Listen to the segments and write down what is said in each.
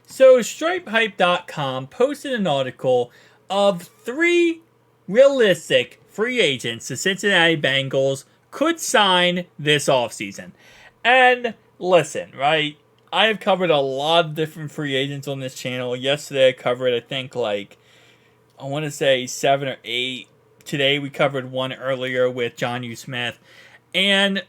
So StripeHype.com posted an article of 3 realistic free agents the Cincinnati Bengals could sign this offseason. And listen, right? I have covered a lot of different free agents on this channel. Yesterday I covered, I think, I want to say 7 or 8. Today we covered one earlier with Jonnu Smith. And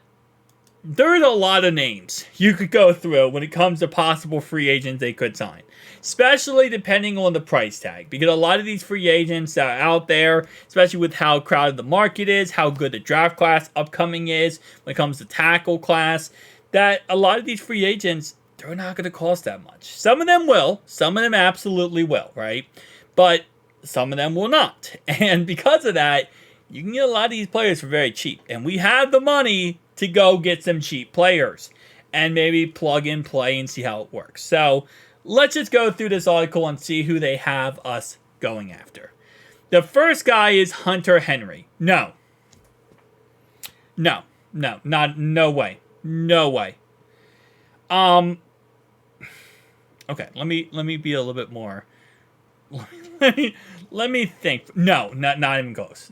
there's a lot of names you could go through when it comes to possible free agents they could sign, especially depending on the price tag, because a lot of these free agents that are out there, especially with how crowded the market is, how good the draft class upcoming is when it comes to tackle class, that a lot of these free agents, they're not going to cost that much. Some of them will. Some of them absolutely will, right? But some of them will not. And because of that, you can get a lot of these players for very cheap. And we have the money to go get some cheap players and maybe plug and play and see how it works. So let's just go through this article and see who they have us going after. The first guy is Hunter Henry. No, no way. Okay, let me be a little bit more. Let me think. No, not even close.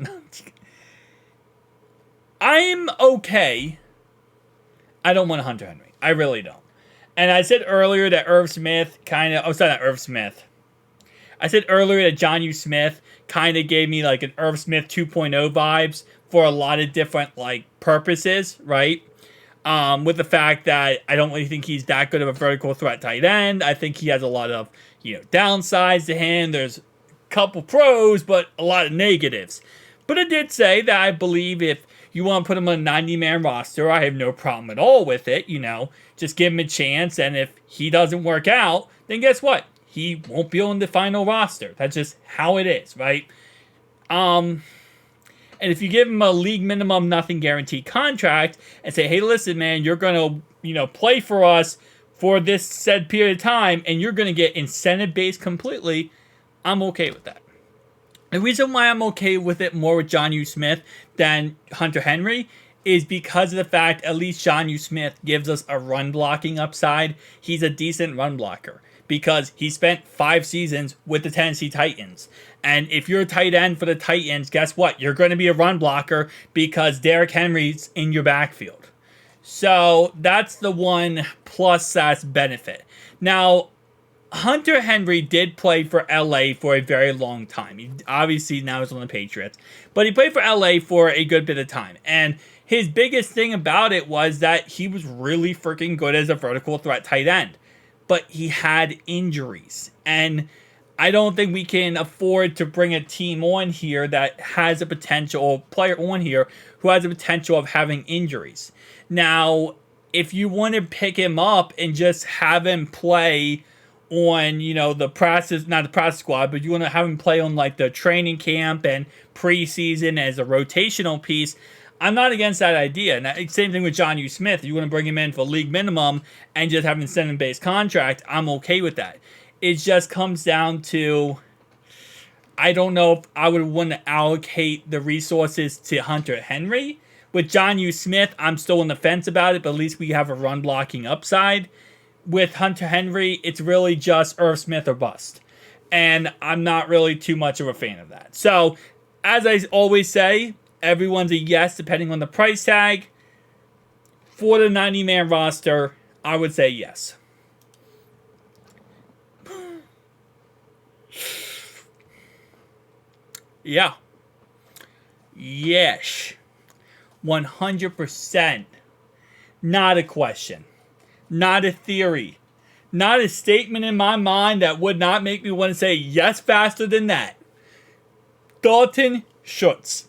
I'm okay. I don't want Hunter Henry. I really don't. And I said earlier that Irv Smith not Irv Smith. I said earlier that Jonnu Smith kind of gave me like an Irv Smith 2.0 vibes for a lot of different purposes, right? With the fact that I don't really think he's that good of a vertical threat tight end. I think he has a lot of, downsides to him. There's a couple pros, but a lot of negatives. But I did say that I believe if you want to put him on a 90-man roster, I have no problem at all with it, Just give him a chance, and if he doesn't work out, then guess what? He won't be on the final roster. That's just how it is, right? And if you give him a league minimum, nothing guaranteed contract and say, hey, listen, man, you're going to, play for us for this said period of time, and you're going to get incentive-based completely, I'm okay with that. The reason why I'm okay with it more with Jonnu Smith than Hunter Henry is because of the fact at least Jonnu Smith gives us a run blocking upside. He's a decent run blocker because he spent 5 seasons with the Tennessee Titans. And if you're a tight end for the Titans, guess what? You're going to be a run blocker because Derrick Henry's in your backfield. So that's the one plus benefit. Now, Hunter Henry did play for LA for a very long time. He obviously now is on the Patriots, but he played for LA for a good bit of time. And his biggest thing about it was that he was really freaking good as a vertical threat tight end, but he had injuries. And I don't think we can afford to bring a team on here that has a potential player on here who has a potential of having injuries. Now, if you want to pick him up and just have him play on, the practice, not the practice squad, but you want to have him play on the training camp and preseason as a rotational piece, I'm not against that idea. And same thing with Jonnu Smith. If you want to bring him in for league minimum and just have an incentive-based contract, I'm okay with that. It just comes down to, I don't know if I would want to allocate the resources to Hunter Henry. With Jonnu Smith, I'm still on the fence about it, but at least we have a run blocking upside. With Hunter Henry, it's really just Irv Smith or bust. And I'm not really too much of a fan of that. So, as I always say, everyone's a yes depending on the price tag. For the 90-man roster, I would say yes. Yeah. Yes. 100%. Not a question. Not a theory. Not a statement in my mind that would not make me want to say yes faster than that. Dalton Schultz.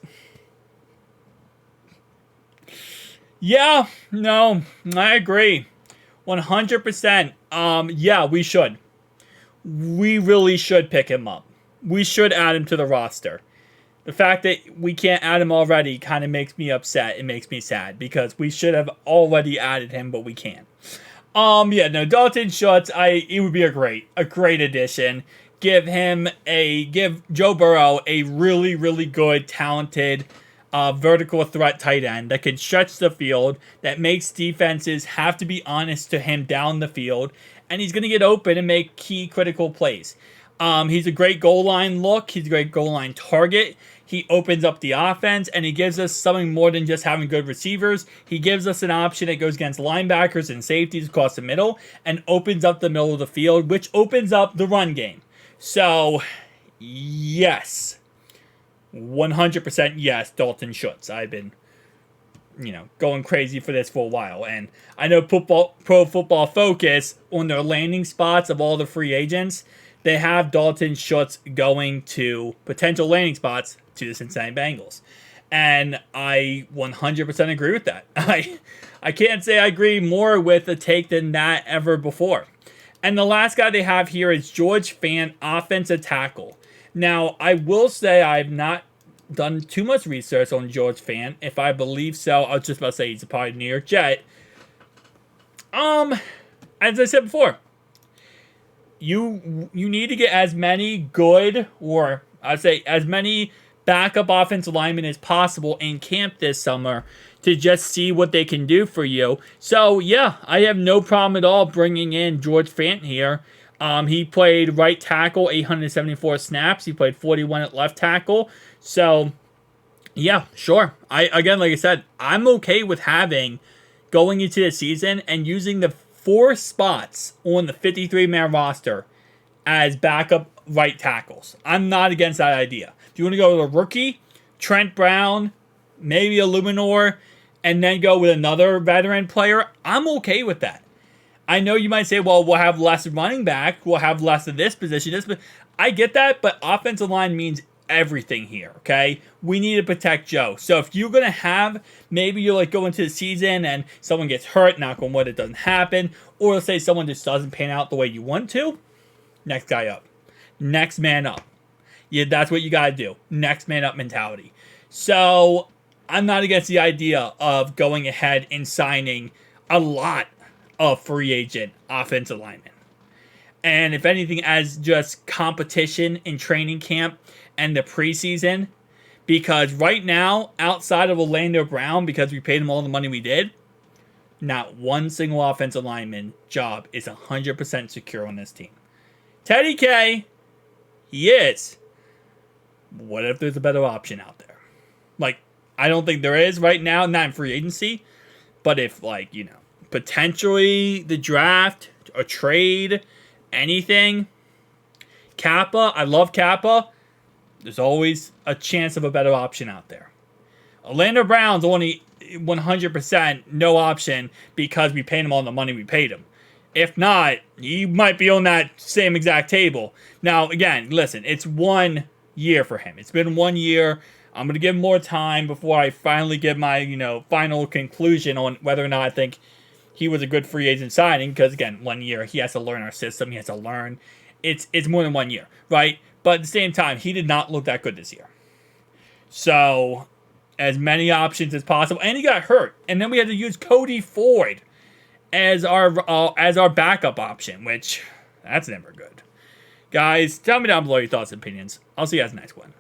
Yeah, no, I agree. 100%. Yeah, we should. We really should pick him up. We should add him to the roster. The fact that we can't add him already kind of makes me upset. It makes me sad because we should have already added him, but we can't. Dalton Schultz, it would be a great addition. Give Joe Burrow a really, really good, talented, vertical threat tight end that can stretch the field, that makes defenses have to be honest to him down the field, and he's going to get open and make key critical plays. He's a great goal line look. He's a great goal line target. He opens up the offense, and he gives us something more than just having good receivers. He gives us an option that goes against linebackers and safeties across the middle and opens up the middle of the field, which opens up the run game. So, yes. 100% yes, Dalton Schultz. I've been, going crazy for this for a while. And I know Pro Football Focus, on their landing spots of all the free agents, they have Dalton Schultz going to potential landing spots to the Cincinnati Bengals. And I 100% agree with that. I can't say I agree more with the take than that ever before. And the last guy they have here is George Fant, offensive tackle. Now, I will say I've not done too much research on George Fant. If I believe so, I was just about to say he's a part of New York Jet. As I said before, you need to get as many good, or I'd say as many backup offensive linemen as possible in camp this summer to just see what they can do for you. So, yeah, I have no problem at all bringing in George Fant here. He played right tackle, 874 snaps. He played 41 at left tackle. So, yeah, sure. Again, like I said, I'm okay with going into the season and using the 4 spots on the 53-man roster as backup right tackles. I'm not against that idea. If you want to go with a rookie, Trent Brown, maybe a Luminor, and then go with another veteran player, I'm okay with that. I know you might say, well, we'll have less running back, we'll have less of this position. But I get that, but offensive line means everything here, okay? We need to protect Joe. So if you're going to have, maybe you go into the season and someone gets hurt, knock on wood, it doesn't happen, or let's say someone just doesn't pan out the way you want to, next guy up. Next man up. Yeah, that's what you got to do. Next man up mentality. So I'm not against the idea of going ahead and signing a lot of free agent offensive linemen. And if anything, as just competition in training camp and the preseason, because right now, outside of Orlando Brown, because we paid him all the money we did, not one single offensive lineman job is 100% secure on this team. Teddy K, he is. What if there's a better option out there? I don't think there is right now, not in free agency, but if, potentially the draft, a trade, anything, Kappa, I love Kappa, there's always a chance of a better option out there. Orlando Brown's only 100% no option because we paid him all the money we paid him. If not, he might be on that same exact table. Now, again, listen, it's 1 year for him. It's been 1 year. I'm going to give him more time before I finally give my, final conclusion on whether or not I think he was a good free agent signing. Because, again, 1 year, he has to learn our system. He has to learn. It's more than 1 year, right? But at the same time, he did not look that good this year. So, as many options as possible. And he got hurt. And then we had to use Cody Ford as our backup option, which, that's never good. Guys, tell me down below your thoughts and opinions. I'll see you guys next one.